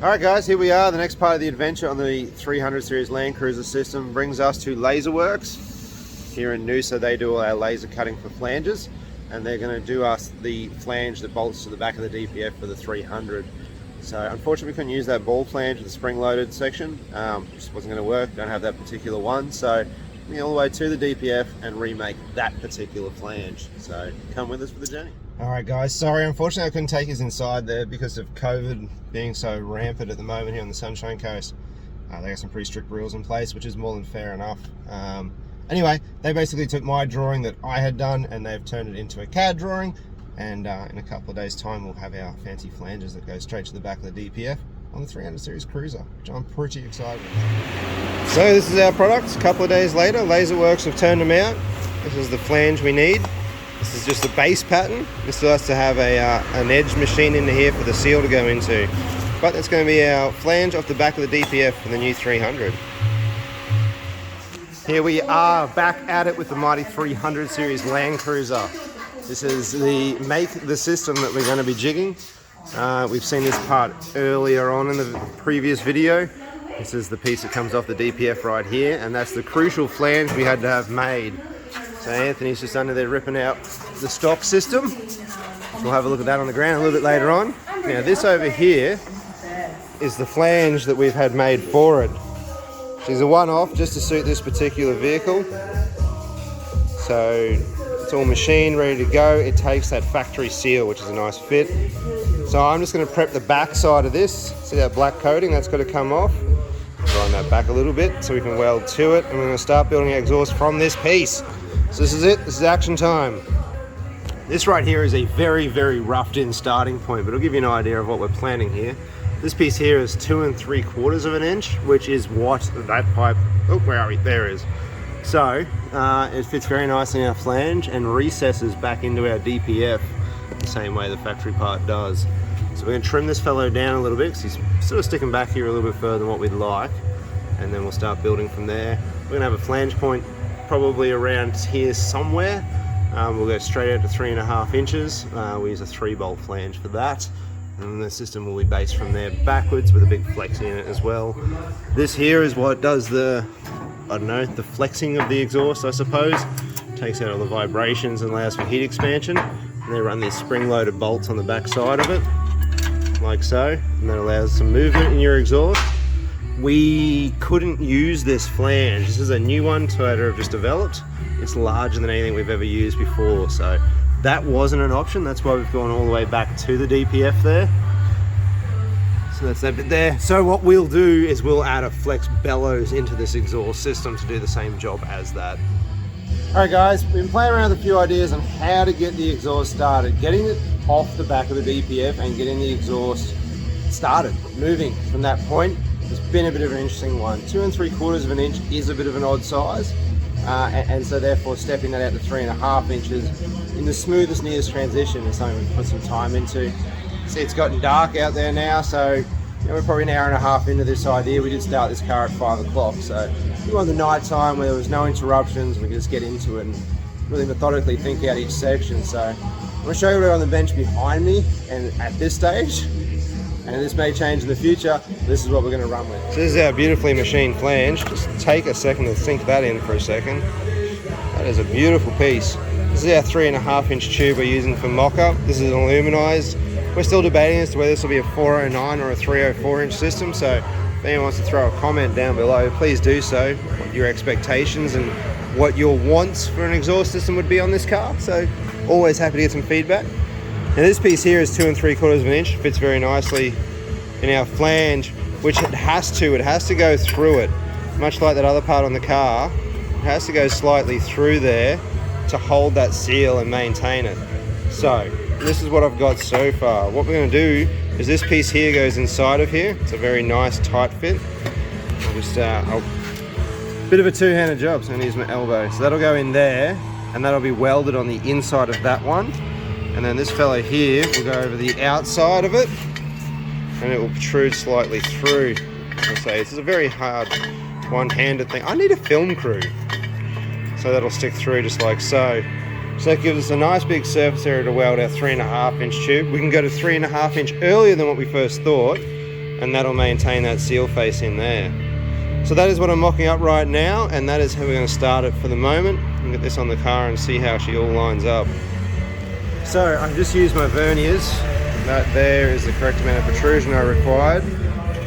Alright guys, here we are. The next part of the adventure on the 300 Series Landcruiser system brings us to Laserworks. Here in Noosa, they do all our laser cutting for flanges, and they're going to do us the flange that bolts to the back of the DPF for the 300. So unfortunately we couldn't use that ball flange with the spring-loaded section. Just wasn't going to work, don't have that particular one. So we go all the way to the DPF and remake that particular flange. So come with us for the journey. Alright guys, sorry, unfortunately I couldn't take us inside there because of COVID being so rampant at the moment here on the Sunshine Coast. They got some pretty strict rules in place, which is more than fair enough. Anyway, they basically took my drawing that I had done and they've turned it into a CAD drawing, and in a couple of days time we'll have our fancy flanges that go straight to the back of the DPF on the 300 Series Cruiser, which I'm pretty excited about. So this is our product. A couple of days later, Laserworks have turned them out. This is the flange we need. This is just the base pattern. This still has to have an edge machine into here for the seal to go into. But that's going to be our flange off the back of the DPF for the new 300. Here we are back at it with the mighty 300 Series Landcruiser. This is the system that we're going to be jigging. We've seen this part earlier on in the previous video. This is the piece that comes off the DPF right here, and that's the crucial flange we had to have made. So Anthony's just under there ripping out the stock system. We'll have a look at that on the ground a little bit later on. Now this over here is the flange that we've had made for it. She's a one-off just to suit this particular vehicle. So it's all machined, ready to go. It takes that factory seal, which is a nice fit. So I'm just going to prep the back side of this. See that black coating? That's got to come off. Grind that back a little bit so we can weld to it. And we're going to start building our exhaust from this piece. So this is it, this is action time. This right here is a very, very roughed in starting point, but it'll give you an idea of what we're planning here. This piece here is 2 3/4 of an inch, which is what that pipe, oh, where are we? There it is. So it fits very nicely in our flange and recesses back into our DPF the same way the factory part does. So we're going to trim this fellow down a little bit because he's sort of sticking back here a little bit further than what we'd like, and then we'll start building from there. We're going to have a flange point probably around here somewhere. We'll go straight out to 3.5 inches. We use a 3-bolt flange for that, and the system will be based from there backwards with a big flex in it as well. This here is what does the, I don't know, the flexing of the exhaust, I suppose. Takes out all the vibrations and allows for heat expansion. And they run these spring-loaded bolts on the back side of it, like so, and that allows some movement in your exhaust. We couldn't use this flange. This is a new one Toyota have just developed. It's larger than anything we've ever used before, so that wasn't an option. That's why we've gone all the way back to the DPF there. So that's that bit there. So what we'll do is we'll add a flex bellows into this exhaust system to do the same job as that. Alright guys, we've been playing around with a few ideas on how to get the exhaust started. Getting it off the back of the DPF and getting the exhaust started, moving from that point. It's been a bit of an interesting one. 2 3/4 of an inch is a bit of an odd size, and so therefore stepping that out to 3.5 inches in the smoothest, neatest transition is something we've put some time into. See, it's gotten dark out there now, so we're probably an hour and a half into this idea. We did start this car at 5 o'clock, so we want the night time where there was no interruptions. We could just get into it and really methodically think out each section. So I'm going to show you what are on the bench behind me, and at this stage, and this may change in the future, this is what we're going to run with. So this is our beautifully machined flange. Just take a second to sink that in for a second. That is a beautiful piece. This is our 3.5 inch tube we're using for mock-up. This is aluminized. We're still debating as to whether this will be a 409 or a 304 inch system, so if anyone wants to throw a comment down below, please do so. What your expectations and what your wants for an exhaust system would be on this car. So always happy to get some feedback. Now this piece here is 2 3/4 of an inch, fits very nicely in our flange, which it has to go through it. Much like that other part on the car, it has to go slightly through there to hold that seal and maintain it. So this is what I've got so far. What we're going to do is this piece here goes inside of here. It's a very nice tight fit. I'll just, bit of a two-handed job, so I'm going to use my elbow. So that'll go in there, and that'll be welded on the inside of that one. And then this fellow here will go over the outside of it, and it will protrude slightly through. As I say, this is a very hard one-handed thing. I need a film crew. So that'll stick through just like so. So that gives us a nice big surface area to weld our 3.5 inch tube. We can go to 3.5 inch earlier than what we first thought, and that'll maintain that seal face in there. So that is what I'm mocking up right now, and that is how we're going to start it for the moment. And get this on the car and see how she all lines up. So I've just used my verniers. That there is the correct amount of protrusion I required.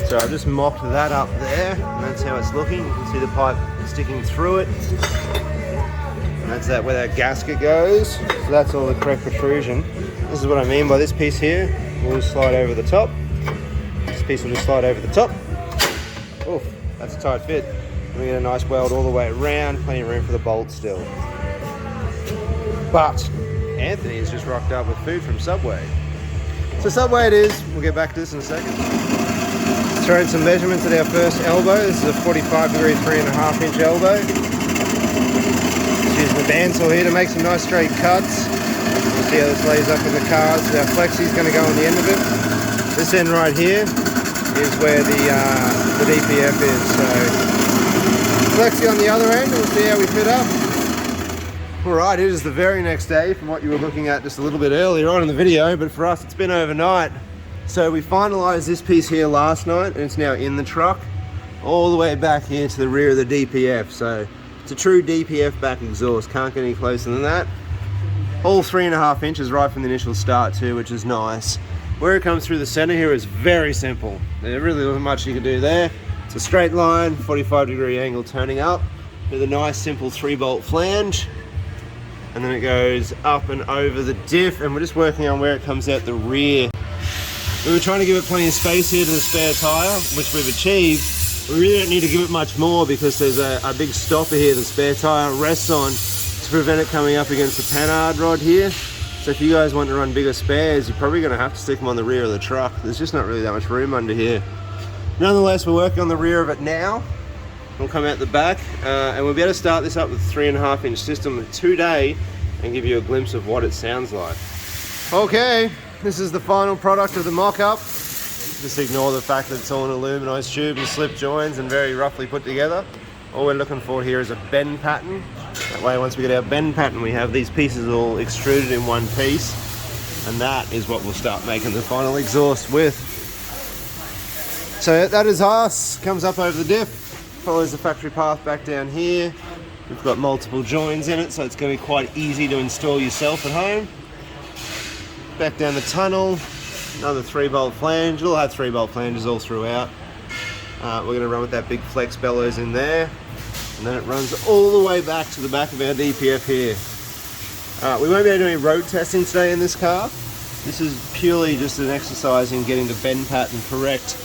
So I've just mocked that up there, and that's how it's looking. You can see the pipe sticking through it. And that's where that gasket goes. So that's all the correct protrusion. This is what I mean by this piece here. We'll just slide over the top. This piece will just slide over the top. Oof, that's a tight fit. We get a nice weld all the way around, plenty of room for the bolt still. But Anthony has just rocked up with food from Subway. So Subway it is. We'll get back to this in a second. Throwing some measurements at our first elbow. This is a 45-degree, 3.5-inch elbow. Just using the bandsaw here to make some nice straight cuts. We'll see how this lays up in the car. So our flexi is going to go on the end of it. This end right here is where the DPF is. So flexi on the other end. We'll see how we fit up. Alright, it is the very next day from what you were looking at just a little bit earlier on in the video, but for us it's been overnight. So we finalised this piece here last night, and it's now in the truck, all the way back here to the rear of the DPF. So it's a true DPF back exhaust, can't get any closer than that. All 3.5 inches right from the initial start too, which is nice. Where it comes through the centre here is very simple. There really wasn't much you can do there. It's a straight line, 45-degree angle turning up, with a nice simple 3-bolt flange. And then it goes up and over the diff, and we're just working on where it comes out the rear. We were trying to give it plenty of space here to the spare tyre, which we've achieved. We really don't need to give it much more because there's a big stopper here the spare tyre rests on to prevent it coming up against the panhard rod here. So if you guys want to run bigger spares, you're probably going to have to stick them on the rear of the truck. There's just not really that much room under here. Nonetheless, we're working on the rear of it now. We'll come out the back, and we'll be able to start this up with a 3.5-inch system today and give you a glimpse of what it sounds like. Okay, this is the final product of the mock-up. Just ignore the fact that it's all an aluminized tube and slip joints and very roughly put together. All we're looking for here is a bend pattern. That way, once we get our bend pattern, we have these pieces all extruded in one piece, and that is what we'll start making the final exhaust with. So that is us, comes up over the diff, follows the factory path back down here. We've got multiple joins in it, so it's going to be quite easy to install yourself at home. Back down the tunnel, another 3-bolt flange. It'll have 3-bolt flanges all throughout. We're going to run with that big flex bellows in there, and then it runs all the way back to the back of our DPF here. We won't be able to do any road testing today in this car. This is purely just an exercise in getting the bend pattern correct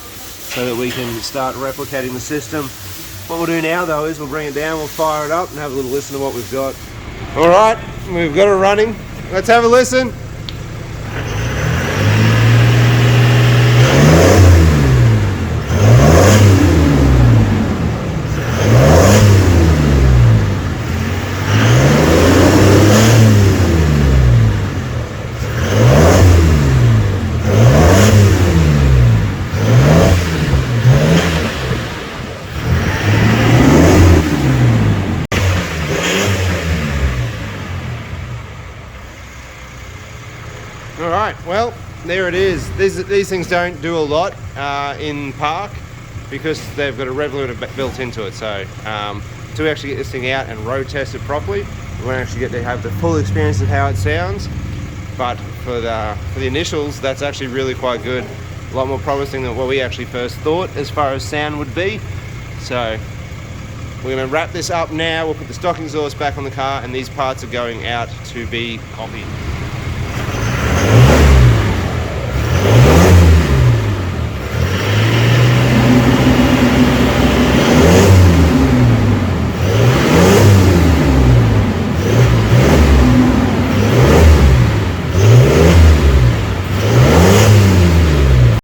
so that we can start replicating the system. What we'll do now though is we'll bring it down, we'll fire it up and have a little listen to what we've got. Alright, we've got it running. Let's have a listen. Alright, well, there it is. These things don't do a lot in park because they've got a rev limiter built into it. So to actually get this thing out and road test it properly, we won't actually get to have the full experience of how it sounds. But for the initials, that's actually really quite good. A lot more promising than what we actually first thought as far as sound would be. So we're going to wrap this up now. We'll put the stock exhaust back on the car, and these parts are going out to be copied.